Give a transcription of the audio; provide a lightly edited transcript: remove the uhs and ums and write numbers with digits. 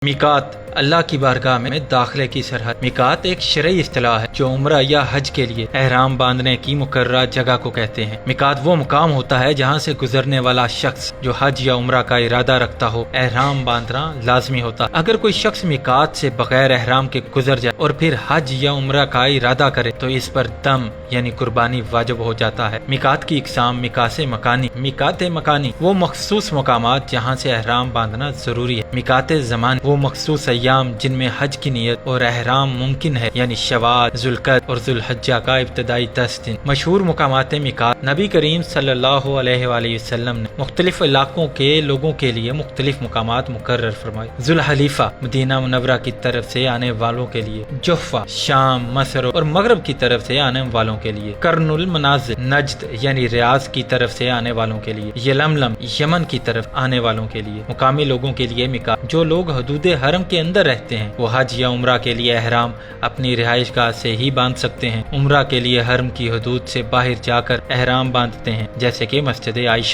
میقات اللہ کی بارگاہ میں داخلے کی سرحد۔ میقات ایک شرعی اصطلاح ہے جو عمرہ یا حج کے لیے احرام باندھنے کی مقررہ جگہ کو کہتے ہیں۔ میقات وہ مقام ہوتا ہے جہاں سے گزرنے والا شخص جو حج یا عمرہ کا ارادہ رکھتا ہو احرام باندھنا لازمی ہوتا ہے۔ اگر کوئی شخص میقات سے بغیر احرام کے گزر جائے اور پھر حج یا عمرہ کا ارادہ کرے تو اس پر دم یعنی قربانی واجب ہو جاتا ہے۔ میقات کی اقسام: میقات مکانی۔ میقات مکانی وہ مخصوص مقامات جہاں سے احرام باندھنا ضروری ہے۔ میقات زمانی وہ مخصوص ایام جن میں حج کی نیت اور احرام ممکن ہے، یعنی شوال، ذوالقعدہ اور ذوالحجہ کا ابتدائی 10 دن۔ مشہور مقامات میقات: نبی کریم صلی اللہ علیہ وآلہ وسلم نے مختلف علاقوں کے لوگوں کے لیے مختلف مقامات مقرر فرمائے۔ ذوالحلیفہ مدینہ منورہ کی طرف سے آنے والوں کے لیے، جحفہ شام، مصر اور مغرب کی طرف سے آنے والوں کے لیے، قرن المنازل نجد یعنی ریاض کی طرف سے آنے والوں کے لیے، یلملم یمن کی طرف آنے والوں کے لیے۔ مقامی لوگوں کے لیے میقات: جو لوگ حدود حرم کے اندر رہتے ہیں وہ حج یا عمرہ کے لیے احرام اپنی رہائش گاہ سے ہی باندھ سکتے ہیں۔ عمرہ کے لیے حرم کی حدود سے باہر جا کر احرام باندھتے ہیں، جیسے کہ مسجد عائشہ۔